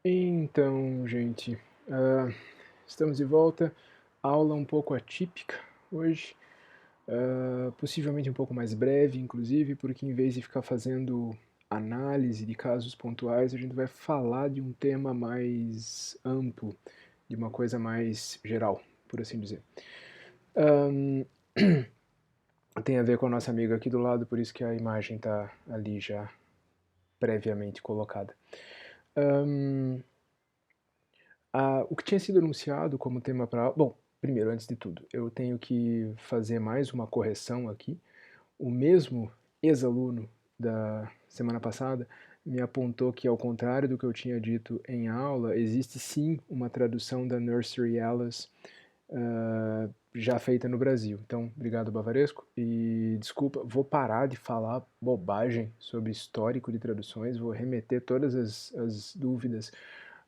Então, gente, estamos de volta. Aula um pouco atípica hoje, possivelmente um pouco mais breve, inclusive, porque em vez de ficar fazendo análise de casos pontuais, a gente vai falar de um tema mais amplo, de uma coisa mais geral, por assim dizer. Ahn, Tem a ver com a nossa amiga aqui do lado, por isso que a imagem está ali já previamente colocada. Ahn, o que tinha sido anunciado como tema para... Bom, primeiro, antes de tudo, eu tenho que fazer mais uma correção aqui. O mesmo ex-aluno da semana passada me apontou que, ao contrário do que eu tinha dito em aula, existe sim uma tradução da Nursery Alice já feita no Brasil. Então, obrigado, Bavaresco. E desculpa, vou parar de falar bobagem sobre histórico de traduções, vou remeter todas as dúvidas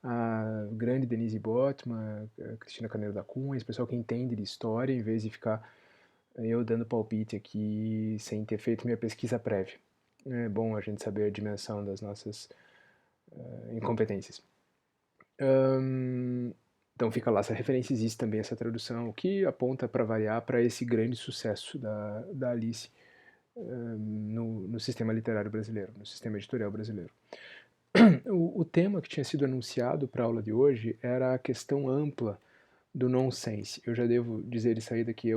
a grande Denise Botman, a Cristina Caneiro da Cunha, esse pessoal que entende de história, em vez de ficar eu dando palpite aqui sem ter feito minha pesquisa prévia. É bom a gente saber a dimensão das nossas incompetências. Então fica lá essa referência, existe também essa tradução, o que aponta para variar para esse grande sucesso da Alice no sistema literário brasileiro, no sistema editorial brasileiro. O tema que tinha sido anunciado para a aula de hoje era a questão ampla do nonsense. Eu já devo dizer de saída que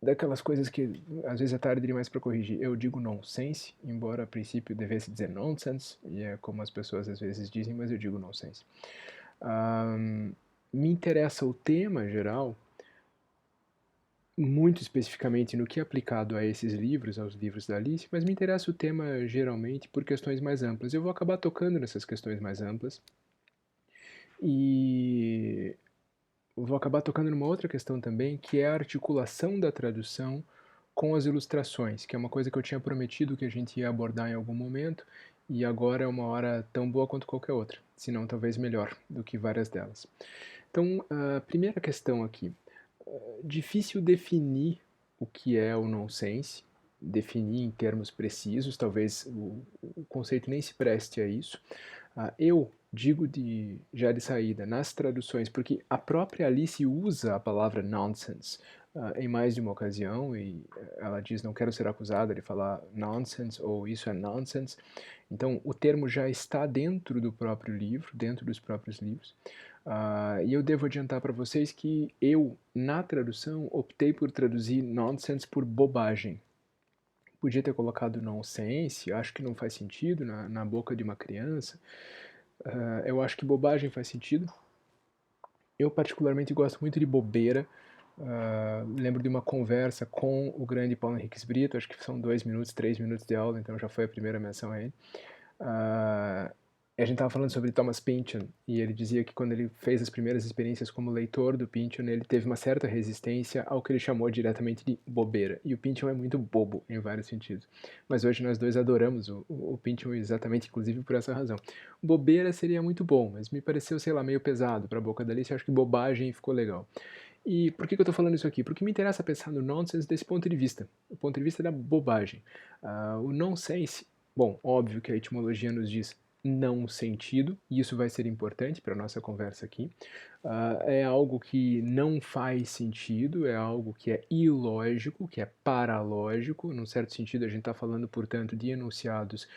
daquelas coisas que às vezes é tarde demais para corrigir, eu digo nonsense, embora a princípio devesse dizer nonsense, e é como as pessoas às vezes dizem, mas eu digo nonsense. Me interessa o tema geral, muito especificamente no que é aplicado a esses livros, aos livros da Alice, mas me interessa o tema geralmente por questões mais amplas. Eu vou acabar tocando nessas questões mais amplas e vou acabar tocando numa outra questão também, que é a articulação da tradução com as ilustrações, que é uma coisa que eu tinha prometido que a gente ia abordar em algum momento, e agora é uma hora tão boa quanto qualquer outra, se não talvez melhor do que várias delas. Então, a primeira questão aqui, difícil definir o que é o nonsense, definir em termos precisos, talvez o conceito nem se preste a isso. Eu digo já de saída nas traduções, porque a própria Alice usa a palavra nonsense em mais de uma ocasião, e ela diz: não quero ser acusada de falar nonsense, ou isso é nonsense. Então o termo já está dentro do próprio livro, dentro dos próprios livros. E eu devo adiantar para vocês que eu, na tradução, optei por traduzir nonsense por bobagem. Podia ter colocado nonsense, acho que não faz sentido na boca de uma criança. Eu acho que bobagem faz sentido. Eu particularmente gosto muito de bobeira. Lembro de uma conversa com o grande Paulo Henriques Brito, acho que são 2 minutos, 3 minutos de aula, então já foi a primeira menção a ele. A gente estava falando sobre Thomas Pynchon, e ele dizia que quando ele fez as primeiras experiências como leitor do Pynchon, ele teve uma certa resistência ao que ele chamou diretamente de bobeira. E o Pynchon é muito bobo em vários sentidos. Mas hoje nós dois adoramos o Pynchon exatamente, inclusive, por essa razão. Bobeira seria muito bom, mas me pareceu, sei lá, meio pesado para a boca da Alice, eu acho que bobagem ficou legal. E por que eu estou falando isso aqui? Porque me interessa pensar no nonsense desse ponto de vista, o ponto de vista da bobagem. O nonsense, bom, óbvio que a etimologia nos diz não sentido, e isso vai ser importante para a nossa conversa aqui. É algo que não faz sentido, é algo que é ilógico, que é paralógico. Num certo sentido, a gente está falando, portanto, de enunciados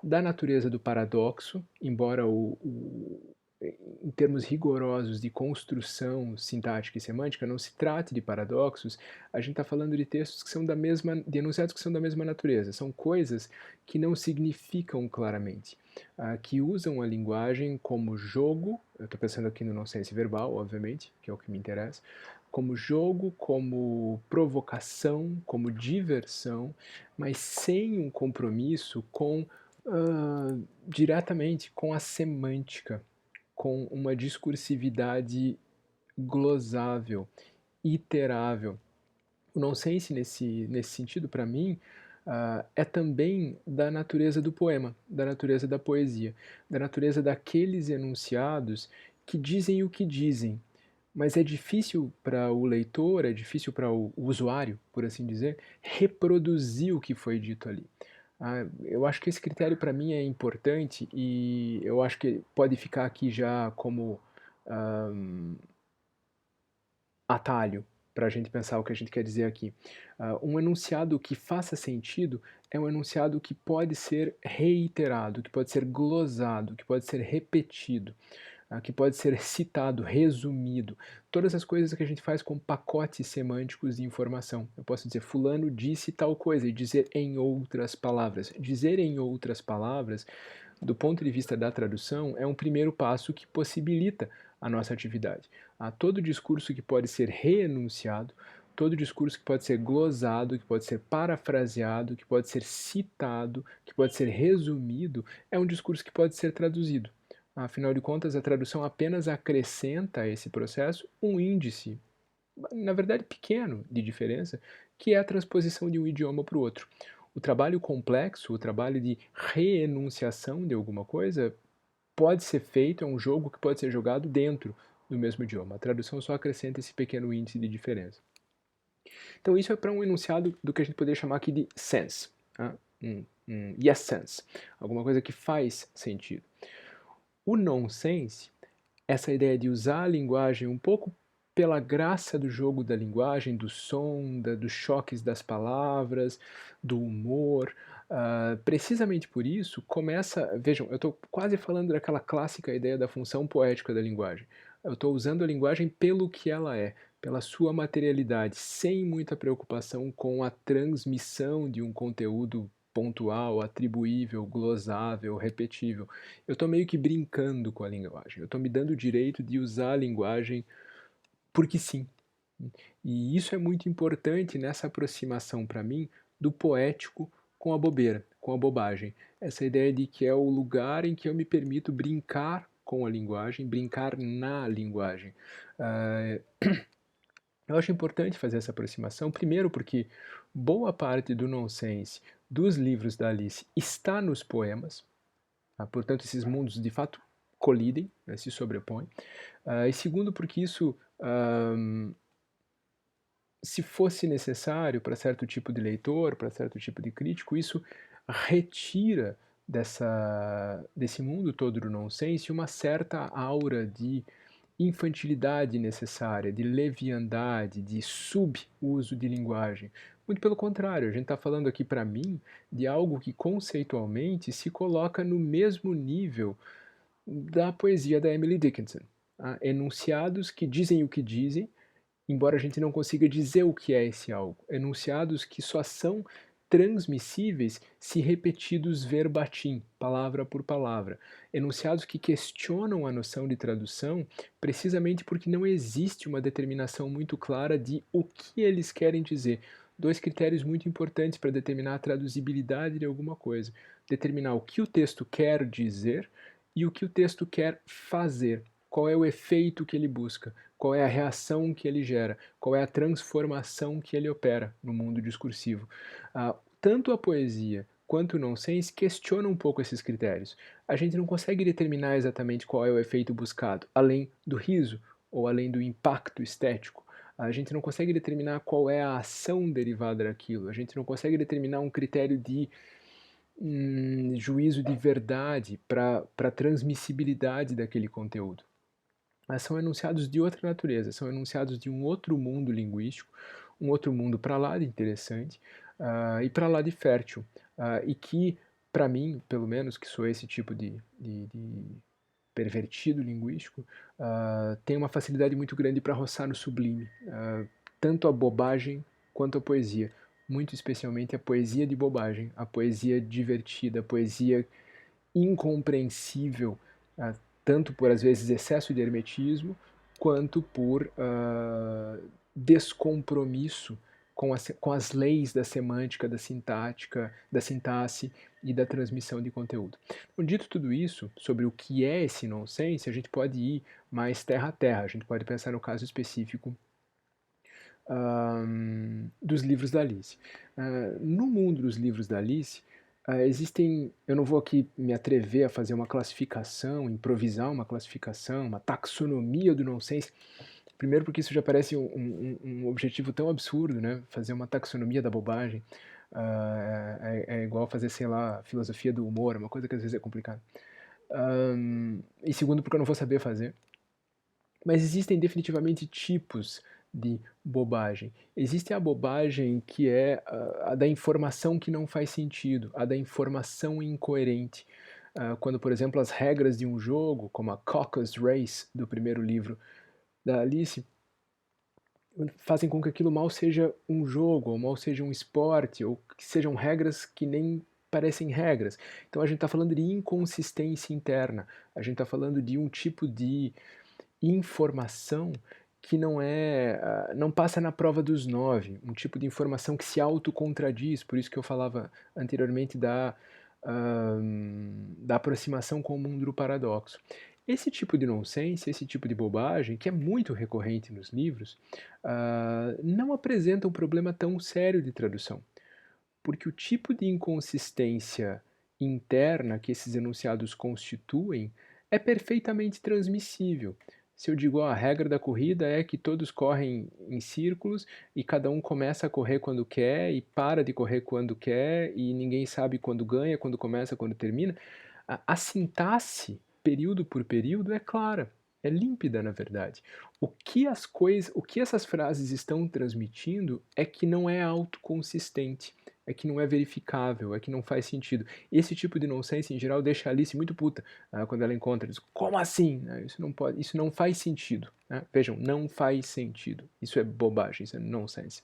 da natureza do paradoxo, embora em termos rigorosos de construção sintática e semântica não se trate de paradoxos, a gente está falando de textos que são de enunciados que são da mesma natureza, são coisas que não significam claramente, que usam a linguagem como jogo, eu estou pensando aqui no nonsense verbal, obviamente, que é o que me interessa, como jogo, como provocação, como diversão, mas sem um compromisso com diretamente com a semântica, com uma discursividade glosável, iterável. O nonsense, nesse sentido, para mim, é também da natureza do poema, da natureza da poesia, da natureza daqueles enunciados que dizem o que dizem, mas é difícil para o leitor, é difícil para o usuário, por assim dizer, reproduzir o que foi dito ali. Eu acho que esse critério para mim é importante e eu acho que pode ficar aqui já como atalho para a gente pensar o que a gente quer dizer aqui. Um enunciado que faça sentido é um enunciado que pode ser reiterado, que pode ser glosado, que pode ser repetido, que pode ser citado, resumido. Todas as coisas que a gente faz com pacotes semânticos de informação. Eu posso dizer, fulano disse tal coisa, e dizer em outras palavras. Dizer em outras palavras, do ponto de vista da tradução, é um primeiro passo que possibilita a nossa atividade. Todo discurso que pode ser reenunciado, todo discurso que pode ser glosado, que pode ser parafraseado, que pode ser citado, que pode ser resumido, é um discurso que pode ser traduzido. Afinal de contas, a tradução apenas acrescenta a esse processo um índice, na verdade pequeno, de diferença, que é a transposição de um idioma para o outro. O trabalho complexo, o trabalho de reenunciação de alguma coisa, pode ser feito, é um jogo que pode ser jogado dentro do mesmo idioma. A tradução só acrescenta esse pequeno índice de diferença. Então isso é para um enunciado do que a gente poderia chamar aqui de sense, yes sense, alguma coisa que faz sentido. O nonsense, essa ideia de usar a linguagem um pouco pela graça do jogo da linguagem, do som, dos choques das palavras, do humor. Precisamente por isso, começa. Vejam, eu estou quase falando daquela clássica ideia da função poética da linguagem. Eu estou usando a linguagem pelo que ela é, pela sua materialidade, sem muita preocupação com a transmissão de um conteúdo pontual, atribuível, glosável, repetível. Eu estou meio que brincando com a linguagem. Eu estou me dando o direito de usar a linguagem porque sim. E isso é muito importante nessa aproximação, para mim, do poético com a bobeira, com a bobagem. Essa ideia de que é o lugar em que eu me permito brincar com a linguagem, brincar na linguagem. Eu acho importante fazer essa aproximação, primeiro porque boa parte do nonsense dos livros da Alice está nos poemas, portanto esses mundos de fato colidem, né, se sobrepõem. E segundo porque isso, se fosse necessário para certo tipo de leitor, para certo tipo de crítico, isso retira desse mundo todo do nonsense uma certa aura de infantilidade necessária, de leviandade, de subuso de linguagem. Muito pelo contrário, a gente está falando aqui, para mim, de algo que conceitualmente se coloca no mesmo nível da poesia da Emily Dickinson. Enunciados que dizem o que dizem, embora a gente não consiga dizer o que é esse algo. Enunciados que só são transmissíveis se repetidos verbatim, palavra por palavra. Enunciados que questionam a noção de tradução precisamente porque não existe uma determinação muito clara de o que eles querem dizer. Dois critérios muito importantes para determinar a traduzibilidade de alguma coisa. Determinar o que o texto quer dizer e o que o texto quer fazer. Qual é o efeito que ele busca? Qual é a reação que ele gera? Qual é a transformação que ele opera no mundo discursivo? Tanto a poesia quanto o nonsense questionam um pouco esses critérios. A gente não consegue determinar exatamente qual é o efeito buscado, além do riso ou além do impacto estético. A gente não consegue determinar qual é a ação derivada daquilo. A gente não consegue determinar um critério de juízo de verdade para a transmissibilidade daquele conteúdo. Mas são enunciados de outra natureza, são enunciados de um outro mundo linguístico, um outro mundo para lá de interessante e para lá de fértil. E que, para mim, pelo menos, que sou esse tipo de pervertido linguístico, tem uma facilidade muito grande para roçar no sublime, tanto a bobagem quanto a poesia. Muito especialmente a poesia de bobagem, a poesia divertida, a poesia incompreensível, tanto por, às vezes, excesso de hermetismo, quanto por descompromisso com as leis da semântica, da sintática, da sintaxe e da transmissão de conteúdo. Então, dito tudo isso, sobre o que é esse nonsense, a gente pode ir mais terra a terra, a gente pode pensar no caso específico dos livros da Alice. No mundo dos livros da Alice, existem, eu não vou aqui me atrever a fazer uma classificação, improvisar uma classificação, uma taxonomia do nonsense, primeiro porque isso já parece um objetivo tão absurdo, né? Fazer uma taxonomia da bobagem. É igual fazer, sei lá, filosofia do humor, uma coisa que às vezes é complicada. E segundo, porque eu não vou saber fazer. Mas existem definitivamente tipos de bobagem. Existe a bobagem que é a da informação que não faz sentido, a da informação incoerente. Quando, por exemplo, as regras de um jogo, como a Caucus Race do primeiro livro da Alice, fazem com que aquilo mal seja um jogo, ou mal seja um esporte, ou que sejam regras que nem parecem regras. Então a gente está falando de inconsistência interna, a gente está falando de um tipo de informação que não passa na prova dos 9, um tipo de informação que se autocontraduz, por isso que eu falava anteriormente da aproximação com o mundo do paradoxo. Esse tipo de nonsense, esse tipo de bobagem, que é muito recorrente nos livros, não apresenta um problema tão sério de tradução, porque o tipo de inconsistência interna que esses enunciados constituem é perfeitamente transmissível. Se eu digo, a regra da corrida é que todos correm em círculos e cada um começa a correr quando quer e para de correr quando quer e ninguém sabe quando ganha, quando começa, quando termina, a sintaxe, período por período, é clara, é límpida, na verdade. O que essas frases estão transmitindo é que não é autoconsistente, é que não é verificável, é que não faz sentido. Esse tipo de nonsense, em geral, deixa a Alice muito puta quando ela encontra. Diz, como assim? Isso não pode, isso não faz sentido. Vejam, não faz sentido. Isso é bobagem, isso é nonsense.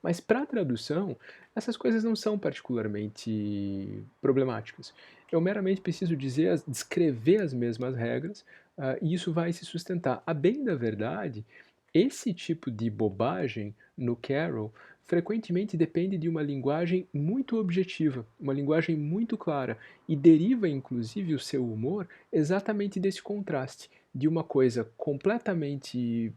Mas para a tradução, essas coisas não são particularmente problemáticas. Eu meramente preciso descrever as mesmas regras e isso vai se sustentar. A bem da verdade, esse tipo de bobagem no Carol frequentemente depende de uma linguagem muito objetiva, uma linguagem muito clara e deriva inclusive o seu humor exatamente desse contraste, de uma coisa completamente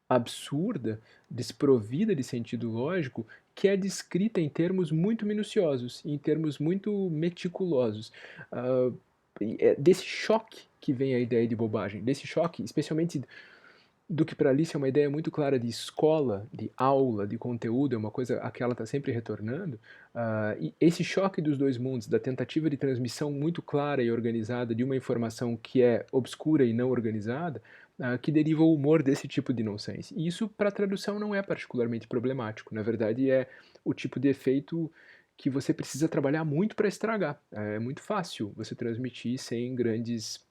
absurda, desprovida de sentido lógico, que é descrita em termos muito minuciosos, em termos muito meticulosos. Uh, é desse choque que vem a ideia de bobagem, desse choque, especialmente do que para Alice é uma ideia muito clara de escola, de aula, de conteúdo, é uma coisa a que ela está sempre retornando. E esse choque dos dois mundos, da tentativa de transmissão muito clara e organizada de uma informação que é obscura e não organizada, que deriva o humor desse tipo de nonsense. E isso para a tradução não é particularmente problemático, na verdade é o tipo de efeito que você precisa trabalhar muito para estragar. É muito fácil você transmitir sem grandes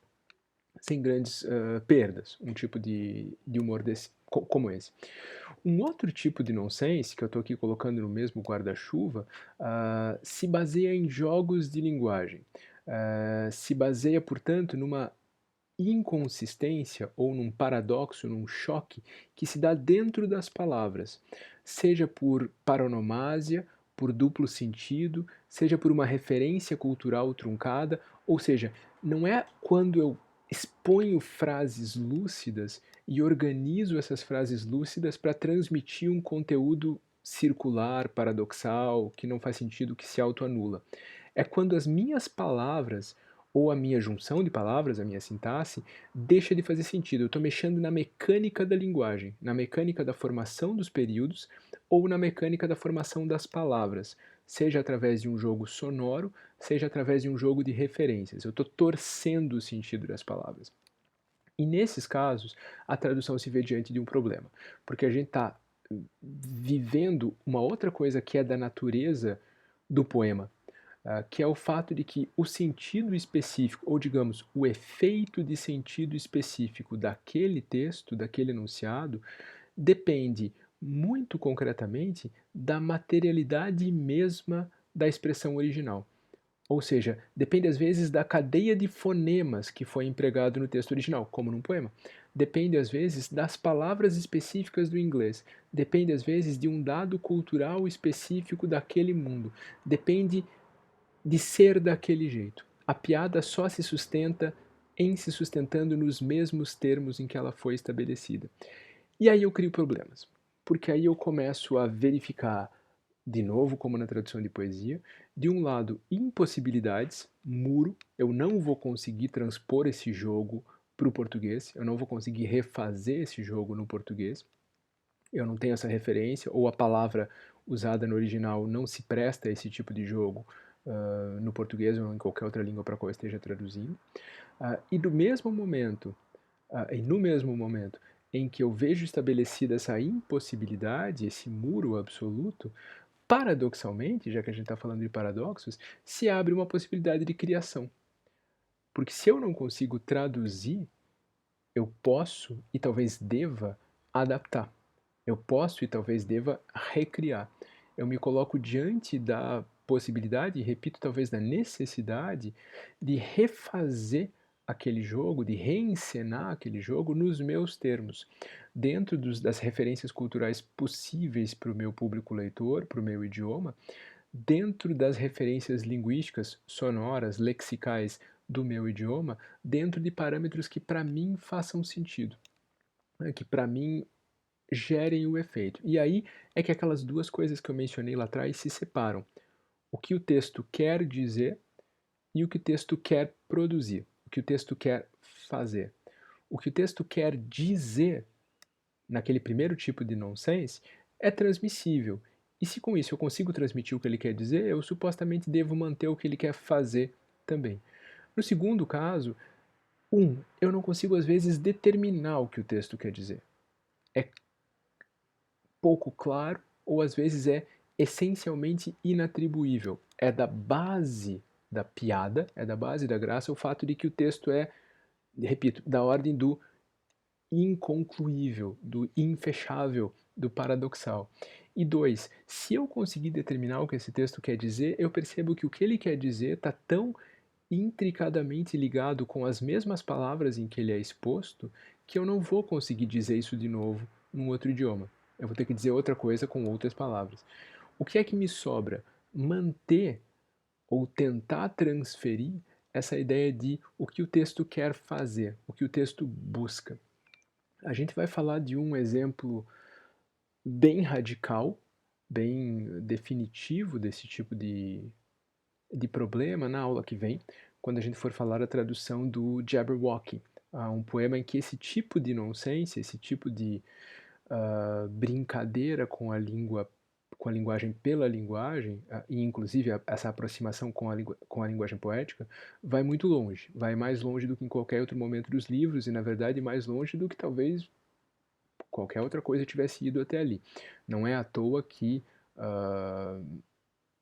perdas, um tipo de humor como esse. Um outro tipo de nonsense, que eu estou aqui colocando no mesmo guarda-chuva, se baseia em jogos de linguagem. Se baseia, portanto, numa inconsistência ou num paradoxo, num choque que se dá dentro das palavras, seja por paronomásia, por duplo sentido, seja por uma referência cultural truncada, ou seja, não é quando eu exponho frases lúcidas e organizo essas frases lúcidas para transmitir um conteúdo circular, paradoxal, que não faz sentido, que se autoanula. É quando as minhas palavras ou a minha junção de palavras, a minha sintaxe, deixa de fazer sentido. Eu estou mexendo na mecânica da linguagem, na mecânica da formação dos períodos ou na mecânica da formação das palavras, seja através de um jogo sonoro, seja através de um jogo de referências. Eu estou torcendo o sentido das palavras. E nesses casos, a tradução se vê diante de um problema, porque a gente está vivendo uma outra coisa que é da natureza do poema, que é o fato de que o sentido específico, ou digamos, o efeito de sentido específico daquele texto, daquele enunciado, depende muito concretamente da materialidade mesma da expressão original. Ou seja, depende às vezes da cadeia de fonemas que foi empregado no texto original, como num poema. Depende às vezes das palavras específicas do inglês. Depende às vezes de um dado cultural específico daquele mundo. Depende de ser daquele jeito. A piada só se sustenta em se sustentando nos mesmos termos em que ela foi estabelecida. E aí eu crio problemas, porque aí eu começo a verificar, de novo, como na tradução de poesia, de um lado, impossibilidades, muro, eu não vou conseguir transpor esse jogo para o português, eu não vou conseguir refazer esse jogo no português, eu não tenho essa referência, ou a palavra, usada no original não se presta a esse tipo de jogo no português ou em qualquer outra língua para a qual eu esteja traduzindo. E no mesmo momento em que eu vejo estabelecida essa impossibilidade, esse muro absoluto, paradoxalmente, já que a gente está falando de paradoxos, se abre uma possibilidade de criação. Porque se eu não consigo traduzir, eu posso e talvez deva adaptar. Eu posso e talvez deva recriar. Eu me coloco diante da possibilidade, repito, talvez da necessidade de refazer aquele jogo, de reencenar aquele jogo nos meus termos, dentro das referências culturais possíveis para o meu público leitor, para o meu idioma, dentro das referências linguísticas, sonoras, lexicais do meu idioma, dentro de parâmetros que para mim façam sentido, né, que para mim gerem o efeito. E aí é que aquelas duas coisas que eu mencionei lá atrás se separam. O que o texto quer dizer e o que o texto quer produzir, o que o texto quer fazer. O que o texto quer dizer, naquele primeiro tipo de nonsense, é transmissível. E se com isso eu consigo transmitir o que ele quer dizer, eu supostamente devo manter o que ele quer fazer também. No segundo caso, eu não consigo às vezes determinar o que o texto quer dizer. É pouco claro ou às vezes é essencialmente inatribuível. É da base da piada, é da base da graça o fato de que o texto é, repito, da ordem do inconcluível, do infechável, do paradoxal. E dois, se eu conseguir determinar o que esse texto quer dizer, eu percebo que o que ele quer dizer está tão intricadamente ligado com as mesmas palavras em que ele é exposto, que eu não vou conseguir dizer isso de novo num outro idioma. Eu vou ter que dizer outra coisa com outras palavras. O que é que me sobra? Manter ou tentar transferir essa ideia de o que o texto quer fazer, o que o texto busca. A gente vai falar de um exemplo bem radical, bem definitivo desse tipo de problema na aula que vem, quando a gente for falar a tradução do Jabberwocky, um poema em que esse tipo de nonsense, esse tipo de brincadeira com a língua, com a linguagem pela linguagem, e inclusive essa aproximação com a linguagem poética, vai muito longe, vai mais longe do que em qualquer outro momento dos livros e, na verdade, mais longe do que talvez qualquer outra coisa tivesse ido até ali. Não é à toa que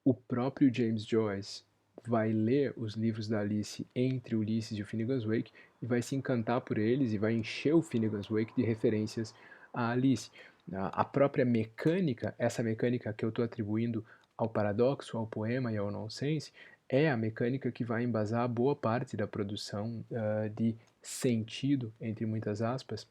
o próprio James Joyce vai ler os livros da Alice entre Ulisses e o Finnegan's Wake e vai se encantar por eles e vai encher o Finnegan's Wake de referências a Alice. A própria mecânica, essa mecânica que eu estou atribuindo ao paradoxo, ao poema e ao nonsense, é a mecânica que vai embasar boa parte da produção de sentido, entre muitas aspas,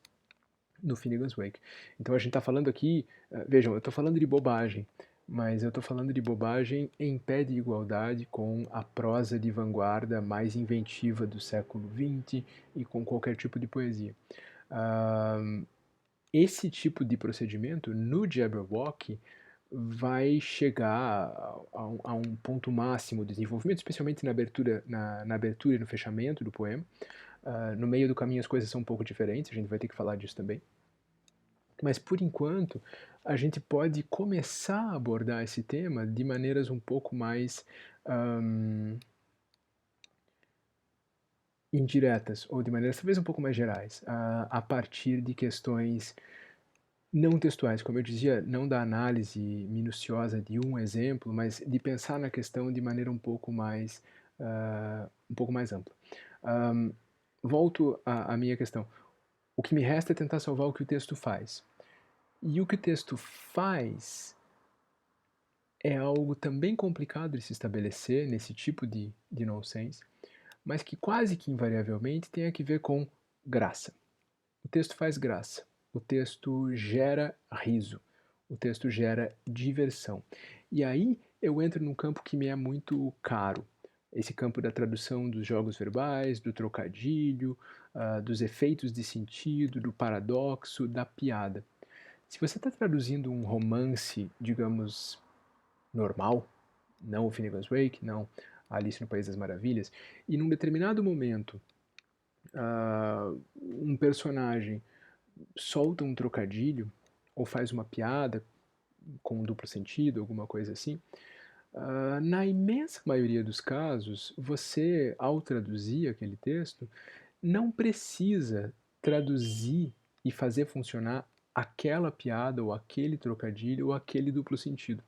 no Finnegan's Wake. Então a gente está falando aqui, vejam, eu estou falando de bobagem, mas eu estou falando de bobagem em pé de igualdade com a prosa de vanguarda mais inventiva do século XX e com qualquer tipo de poesia. Esse tipo de procedimento no Jabberwocky vai chegar a um ponto máximo de desenvolvimento, especialmente na abertura, na abertura e no fechamento do poema. No meio do caminho as coisas são um pouco diferentes, a gente vai ter que falar disso também. Mas, por enquanto, a gente pode começar a abordar esse tema de maneiras um pouco mais indiretas, ou de maneiras talvez um pouco mais gerais, a partir de questões não textuais, como eu dizia, não da análise minuciosa de um exemplo, mas de pensar na questão de maneira um pouco mais ampla. Volto à minha questão. O que me resta é tentar salvar o que o texto faz. E o que o texto faz é algo também complicado de se estabelecer nesse tipo de nonsense, mas que quase que invariavelmente tem a ver com graça. O texto faz graça, o texto gera riso, o texto gera diversão. E aí eu entro num campo que me é muito caro, esse campo da tradução dos jogos verbais, do trocadilho, dos efeitos de sentido, do paradoxo, da piada. Se você está traduzindo um romance, digamos, normal, não o Finnegan's Wake, não Alice no País das Maravilhas, e num determinado momento um personagem solta um trocadilho ou faz uma piada com um duplo sentido, alguma coisa assim. Na imensa maioria dos casos, você, ao traduzir aquele texto, não precisa traduzir e fazer funcionar aquela piada ou aquele trocadilho ou aquele duplo sentido.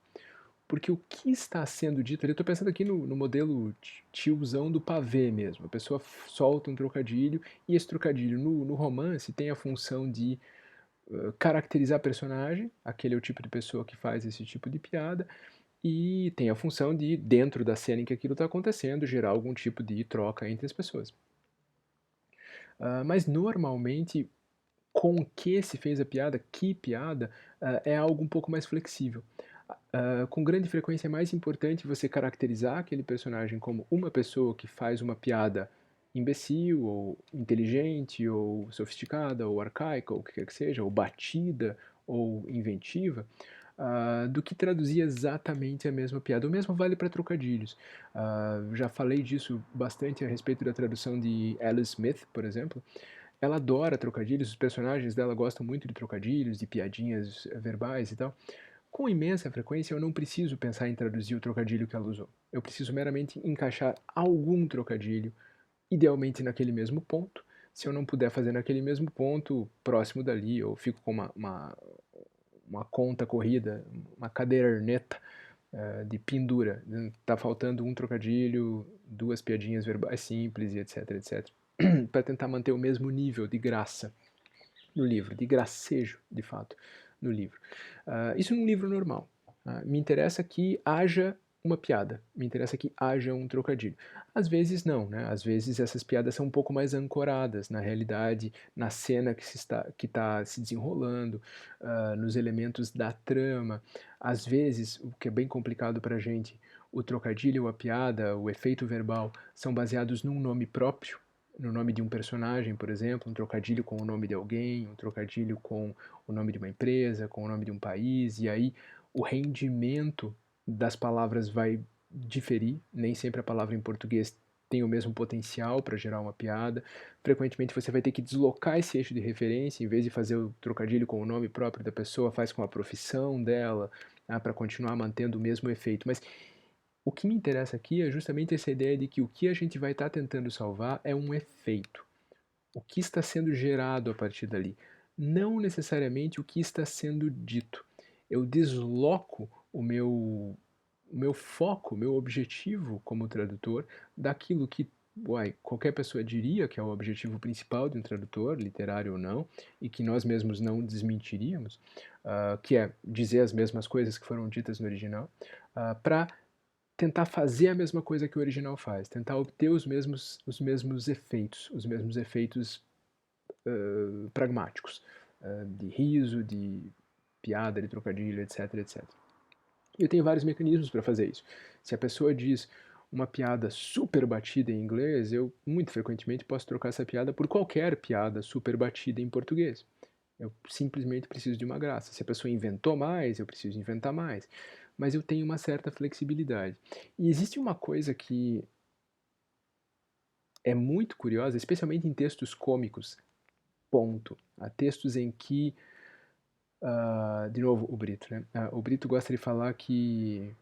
Porque o que está sendo dito ali, eu estou pensando aqui no modelo tiozão do pavê mesmo. A pessoa solta um trocadilho e esse trocadilho no romance tem a função de caracterizar a personagem, aquele é o tipo de pessoa que faz esse tipo de piada, e tem a função de, dentro da cena em que aquilo está acontecendo, gerar algum tipo de troca entre as pessoas. Mas normalmente, com que se fez a piada, que piada, é algo um pouco mais flexível. Com grande frequência é mais importante você caracterizar aquele personagem como uma pessoa que faz uma piada imbecil, ou inteligente, ou sofisticada, ou arcaica, ou o que quer que seja, ou batida, ou inventiva, do que traduzir exatamente a mesma piada. O mesmo vale para trocadilhos. Já falei disso bastante a respeito da tradução de Alice Smith, por exemplo. Ela adora trocadilhos, os personagens dela gostam muito de trocadilhos, de piadinhas verbais e tal. Com imensa frequência, eu não preciso pensar em traduzir o trocadilho que ela usou. Eu preciso meramente encaixar algum trocadilho, idealmente naquele mesmo ponto. Se eu não puder fazer naquele mesmo ponto, próximo dali, eu fico com uma conta corrida, uma caderneta de pendura. Tá faltando um trocadilho, duas piadinhas verbais simples e etc, etc. Para tentar manter o mesmo nível de graça no livro, de gracejo, de fato, no livro. Isso num livro normal. Me interessa que haja uma piada, me interessa que haja um trocadilho. Às vezes não, né? Às vezes essas piadas são um pouco mais ancoradas na realidade, na cena que está se desenrolando, nos elementos da trama. Às vezes, o que é bem complicado para a gente, o trocadilho, a piada, o efeito verbal são baseados num nome próprio, no nome de um personagem, por exemplo, um trocadilho com o nome de alguém, um trocadilho com o nome de uma empresa, com o nome de um país, e aí o rendimento das palavras vai diferir. Nem sempre a palavra em português tem o mesmo potencial para gerar uma piada. Frequentemente você vai ter que deslocar esse eixo de referência, em vez de fazer o trocadilho com o nome próprio da pessoa, faz com a profissão dela, para continuar mantendo o mesmo efeito. Mas o que me interessa aqui é justamente essa ideia de que o que a gente vai estar tentando salvar é um efeito. O que está sendo gerado a partir dali. Não necessariamente o que está sendo dito. Eu desloco o meu foco, o meu objetivo como tradutor daquilo que qualquer pessoa diria que é o objetivo principal de um tradutor, literário ou não, e que nós mesmos não desmentiríamos, que é dizer as mesmas coisas que foram ditas no original, para tentar fazer a mesma coisa que o original faz, tentar obter os mesmos efeitos pragmáticos, de riso, de piada, de trocadilho, etc, etc. E eu tenho vários mecanismos para fazer isso. Se a pessoa diz uma piada super batida em inglês, eu muito frequentemente posso trocar essa piada por qualquer piada super batida em português. Eu simplesmente preciso de uma graça. Se a pessoa inventou mais, eu preciso inventar mais. Mas eu tenho uma certa flexibilidade. E existe uma coisa que é muito curiosa, especialmente em textos cômicos, ponto. Há textos em que, de novo, o Brito, né? O Brito gosta de falar que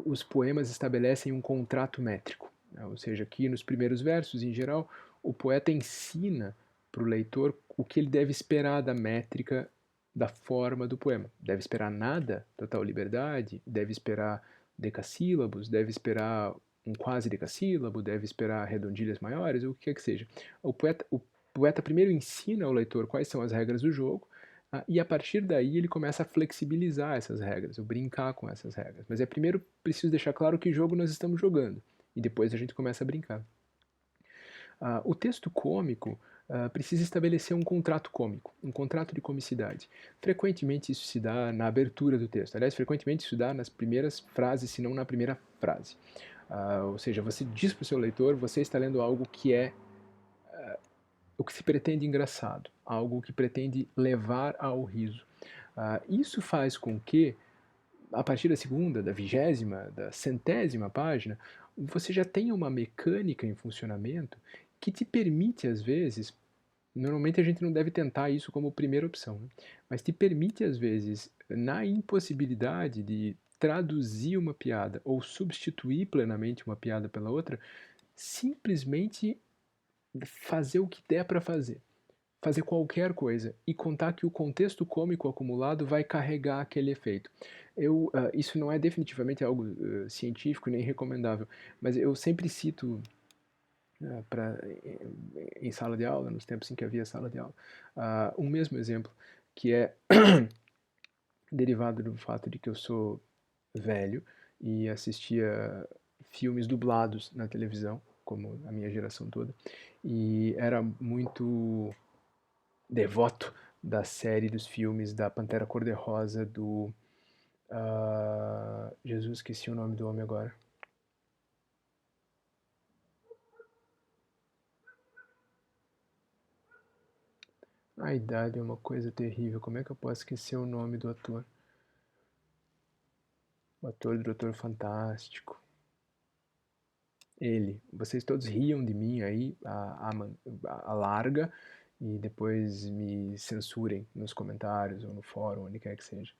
os poemas estabelecem um contrato métrico, né? Ou seja, que nos primeiros versos, em geral, o poeta ensina para o leitor o que ele deve esperar da métrica, da forma do poema. Deve esperar nada, total liberdade, deve esperar decassílabos, deve esperar um quase decassílabo, deve esperar redondilhas maiores, ou o que quer que seja. O poeta primeiro ensina ao leitor quais são as regras do jogo, e a partir daí ele começa a flexibilizar essas regras, ou brincar com essas regras. Mas é primeiro preciso deixar claro que jogo nós estamos jogando, e depois a gente começa a brincar. O texto cômico precisa estabelecer um contrato cômico, um contrato de comicidade. Frequentemente isso se dá na abertura do texto. Aliás, frequentemente isso se dá nas primeiras frases, se não na primeira frase. Ou seja, você diz para o seu leitor, você está lendo algo que é o que se pretende engraçado, algo que pretende levar ao riso. Isso faz com que, a partir da segunda, da 20ª, da 100ª página, você já tenha uma mecânica em funcionamento que te permite, às vezes, Normalmente a gente não deve tentar isso como primeira opção, né? Mas te permite, às vezes, na impossibilidade de traduzir uma piada ou substituir plenamente uma piada pela outra, simplesmente fazer o que der para fazer. Fazer qualquer coisa e contar que o contexto cômico acumulado vai carregar aquele efeito. Isso não é definitivamente algo científico nem recomendável, mas eu sempre cito em sala de aula, nos tempos em que havia sala de aula, um mesmo exemplo, que é derivado do fato de que eu sou velho e assistia filmes dublados na televisão, como a minha geração toda, e era muito devoto da série dos filmes da Pantera Cor-de-Rosa do... Jesus, esqueci o nome do homem agora. A idade é uma coisa terrível. Como é que eu posso esquecer o nome do ator? O ator do Doutor Fantástico. Ele. Vocês todos riam de mim aí, a larga, e depois me censurem nos comentários ou no fórum, onde quer que seja.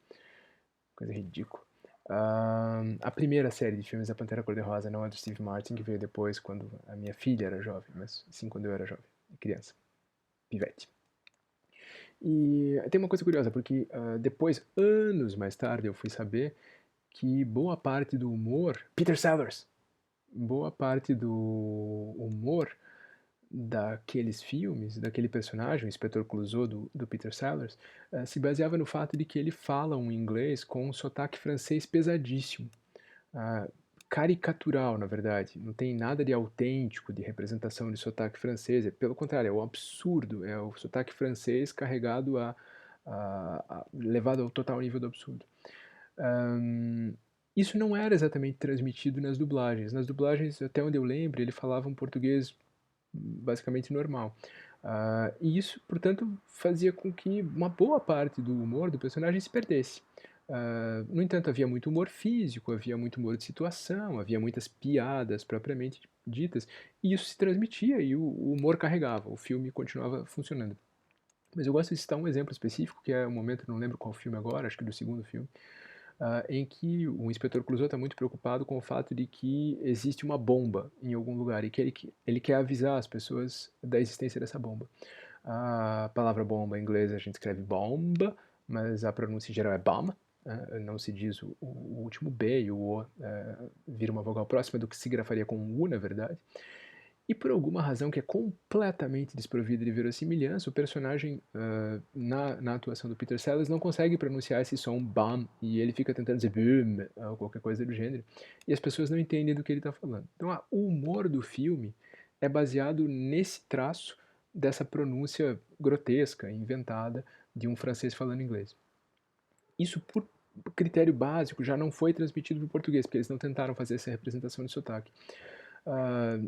Coisa ridícula. A primeira série de filmes da Pantera Cor-de-Rosa não é do Steve Martin, que veio depois, quando a minha filha era jovem, mas sim quando eu era jovem, criança, pivete. E tem uma coisa curiosa, porque depois, anos mais tarde, eu fui saber que boa parte do humor... Peter Sellers! Boa parte do humor daqueles filmes, daquele personagem, o Inspetor Clouseau do Peter Sellers, se baseava no fato de que ele fala um inglês com um sotaque francês pesadíssimo. Caricatural, na verdade. Não tem nada de autêntico, de representação de sotaque francês. Pelo contrário, é um absurdo. É o sotaque francês carregado levado ao total nível do absurdo. Isso não era exatamente transmitido nas dublagens. Nas dublagens, até onde eu lembro, ele falava um português basicamente normal. E isso, portanto, fazia com que uma boa parte do humor do personagem se perdesse. No entanto, havia muito humor físico, havia muito humor de situação, havia muitas piadas propriamente ditas, e isso se transmitia e o humor carregava, o filme continuava funcionando. Mas eu gosto de citar um exemplo específico, que é um momento, não lembro qual filme agora, acho que do segundo filme, em que o inspetor Clouseau está muito preocupado com o fato de que existe uma bomba em algum lugar e que ele quer avisar as pessoas da existência dessa bomba. A palavra bomba em inglês a gente escreve bomba, mas a pronúncia em geral é bomb. Não se diz o último B e o O vira uma vogal próxima do que se grafaria com um U, na verdade. E por alguma razão que é completamente desprovida de verossimilhança, o personagem, na atuação do Peter Sellers, não consegue pronunciar esse som bam, e ele fica tentando dizer boom, ou qualquer coisa do gênero, e as pessoas não entendem do que ele está falando. Então, o humor do filme é baseado nesse traço dessa pronúncia grotesca, inventada, de um francês falando inglês. Isso, por critério básico, já não foi transmitido para o português, porque eles não tentaram fazer essa representação de sotaque.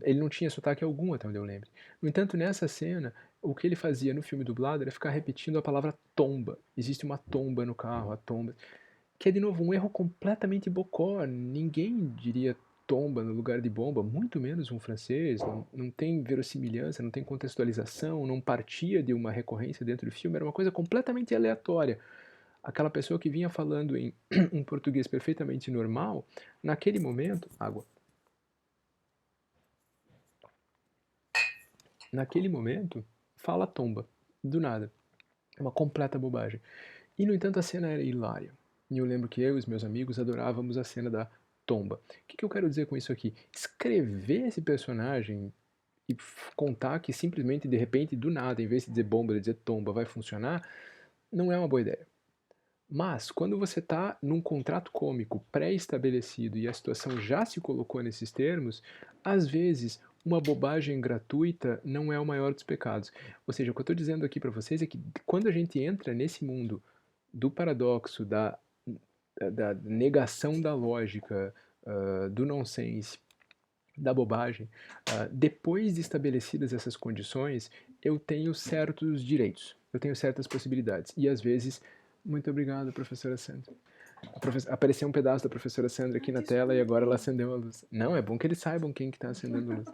Ele não tinha sotaque algum, até onde eu lembro. No entanto, nessa cena, o que ele fazia no filme dublado era ficar repetindo a palavra tomba. Existe uma tomba no carro, a tomba. Que é, de novo, um erro completamente bocó. Ninguém diria tomba no lugar de bomba, muito menos um francês. Não tem verossimilhança, não tem contextualização, não partia de uma recorrência dentro do filme. Era uma coisa completamente aleatória. Aquela pessoa que vinha falando em um português perfeitamente normal, naquele momento, água. Naquele momento, fala tomba, do nada. É uma completa bobagem. E, no entanto, a cena era hilária. E eu lembro que eu e os meus amigos adorávamos a cena da tomba. O que eu quero dizer com isso aqui? Escrever esse personagem e contar que simplesmente, de repente, do nada, em vez de dizer bomba, ele dizer tomba, vai funcionar, não é uma boa ideia. Mas, quando você está num contrato cômico pré-estabelecido e a situação já se colocou nesses termos, às vezes uma bobagem gratuita não é o maior dos pecados. Ou seja, o que eu estou dizendo aqui para vocês é que quando a gente entra nesse mundo do paradoxo, da negação da lógica, do nonsense, da bobagem, depois de estabelecidas essas condições, eu tenho certos direitos, eu tenho certas possibilidades. E às vezes, muito obrigado, professora Sandra. Apareceu um pedaço da professora Sandra aqui na tela e agora ela acendeu a luz. Não, é bom que eles saibam quem que está acendendo a luz.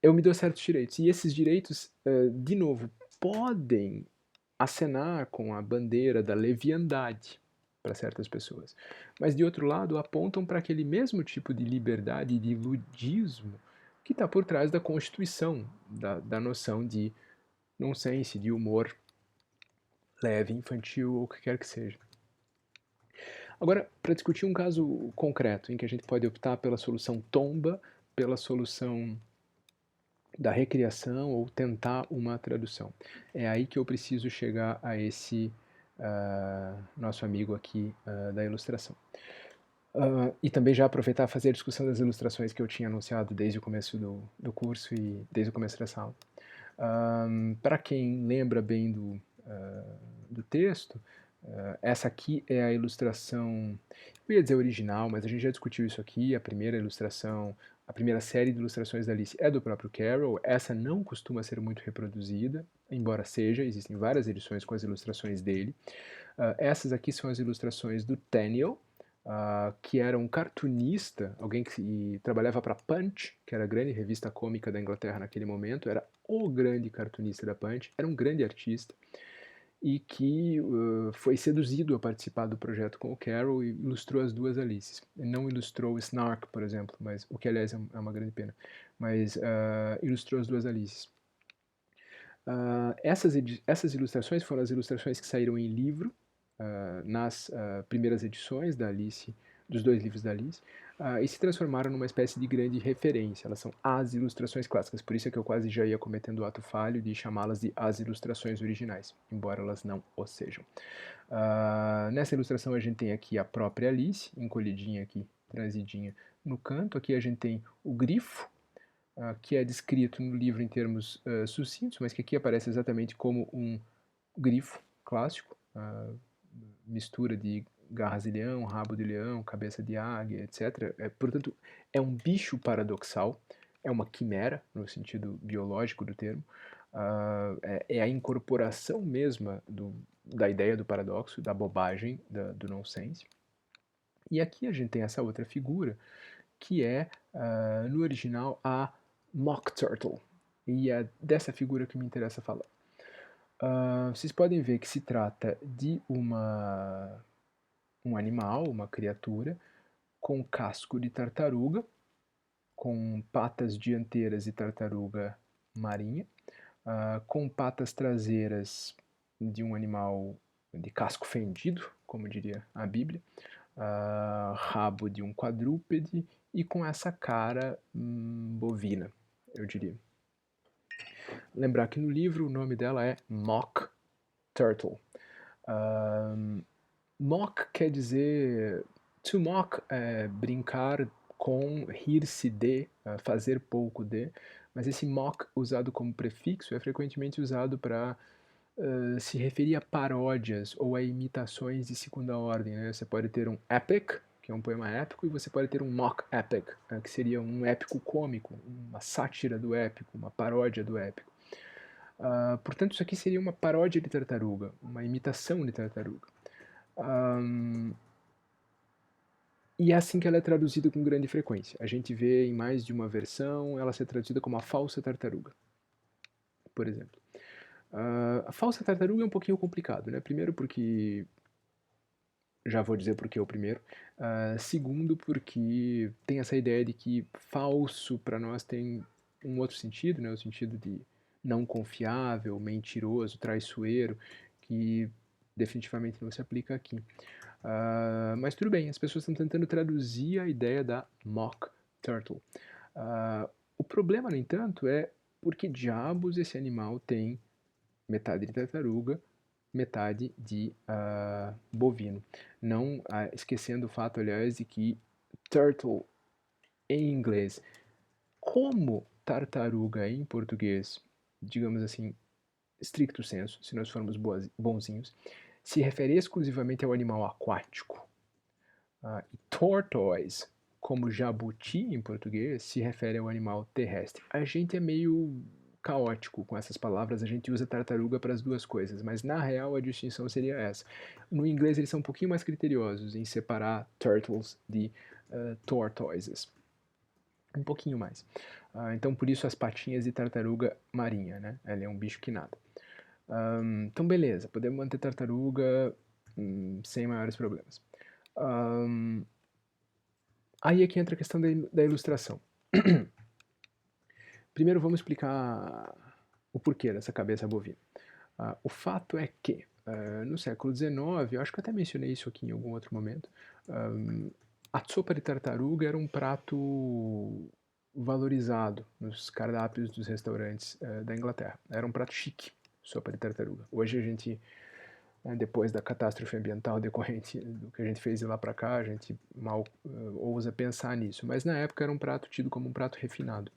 eu me dou certos direitos. E esses direitos, de novo, podem acenar com a bandeira da leviandade para certas pessoas. Mas, de outro lado, apontam para aquele mesmo tipo de liberdade e de ludismo que está por trás da constituição da noção de nonsense, de humor leve, infantil ou o que quer que seja. Agora, para discutir um caso concreto em que a gente pode optar pela solução tomba, pela solução da recriação ou tentar uma tradução. É aí que eu preciso chegar a esse nosso amigo aqui da ilustração. E também já aproveitar e fazer a discussão das ilustrações que eu tinha anunciado desde o começo do curso e desde o começo dessa aula. Para quem lembra bem do texto, essa aqui é a ilustração, eu ia dizer original, mas a gente já discutiu isso aqui, a primeira ilustração, a primeira série de ilustrações da Alice é do próprio Carroll, essa não costuma ser muito reproduzida, embora seja, existem várias edições com as ilustrações dele. Essas aqui são as ilustrações do Tenniel, que era um cartunista, alguém que trabalhava para Punch, que era a grande revista cômica da Inglaterra naquele momento, era o grande cartunista da Punch, era um grande artista, e que foi seduzido a participar do projeto com o Carroll e ilustrou as duas Alices. Ele não ilustrou o Snark, por exemplo, mas, o que aliás é uma grande pena, mas ilustrou as duas Alices. Essas ilustrações foram as ilustrações que saíram em livro, nas primeiras edições da Alice, dos dois livros da Alice, e se transformaram numa espécie de grande referência. Elas são as ilustrações clássicas, por isso é que eu quase já ia cometendo o ato falho de chamá-las de as ilustrações originais, embora elas não o sejam. Nessa ilustração a gente tem aqui a própria Alice, encolhidinha aqui, transidinha no canto. Aqui a gente tem o grifo, que é descrito no livro em termos sucintos, mas que aqui aparece exatamente como um grifo clássico, mistura de garras de leão, rabo de leão, cabeça de águia, etc. Portanto, é um bicho paradoxal, é uma quimera, no sentido biológico do termo, é a incorporação mesma da ideia do paradoxo, da bobagem, do nonsense. E aqui a gente tem essa outra figura, que é, no original, a Mock Turtle. E é dessa figura que me interessa falar. Vocês podem ver que se trata de um animal, uma criatura, com casco de tartaruga, com patas dianteiras de tartaruga marinha, com patas traseiras de um animal de casco fendido, como diria a Bíblia, rabo de um quadrúpede e com essa cara bovina, eu diria. Lembrar que no livro o nome dela é Mock Turtle. Mock quer dizer... To mock é brincar com, rir-se de, fazer pouco de, mas esse mock usado como prefixo é frequentemente usado para se referir a paródias ou a imitações de segunda ordem. Né? Você pode ter um epic, que é um poema épico, e você pode ter um mock epic, que seria um épico cômico, uma sátira do épico, uma paródia do épico. Portanto, isso aqui seria uma paródia de tartaruga, uma imitação de tartaruga. E é assim que ela é traduzida com grande frequência. A gente vê em mais de uma versão ela ser traduzida como a falsa tartaruga, por exemplo. A falsa tartaruga é um pouquinho complicado, né? Primeiro porque... já vou dizer porque é o primeiro. Segundo porque tem essa ideia de que falso para nós tem um outro sentido, né? O sentido de não confiável, mentiroso, traiçoeiro, que definitivamente não se aplica aqui. Mas tudo bem, as pessoas estão tentando traduzir a ideia da Mock Turtle. O problema, no entanto, é por que diabos esse animal tem metade de tartaruga, metade de bovino. Não esquecendo o fato, aliás, de que turtle em inglês, como tartaruga em português, digamos assim, stricto sensu, se nós formos bonzinhos, se refere exclusivamente ao animal aquático. E tortoise, como jabuti em português, se refere ao animal terrestre. A gente é meio caótico com essas palavras, a gente usa tartaruga para as duas coisas, mas na real a distinção seria essa. No inglês eles são um pouquinho mais criteriosos em separar turtles de tortoises. um pouquinho mais. Então por isso as patinhas de tartaruga marinha, né? Ela é um bicho que nada. Então beleza, podemos manter tartaruga sem maiores problemas. Aí é que entra a questão da ilustração. Primeiro vamos explicar o porquê dessa cabeça bovina. O fato é que, no século XIX, eu acho que eu até mencionei isso aqui em algum outro momento, a sopa de tartaruga era um prato valorizado nos cardápios dos restaurantes da Inglaterra. Era um prato chique, sopa de tartaruga. Hoje a gente, depois da catástrofe ambiental decorrente do que a gente fez de lá para cá, a gente mal ousa pensar nisso. Mas na época era um prato tido como um prato refinado.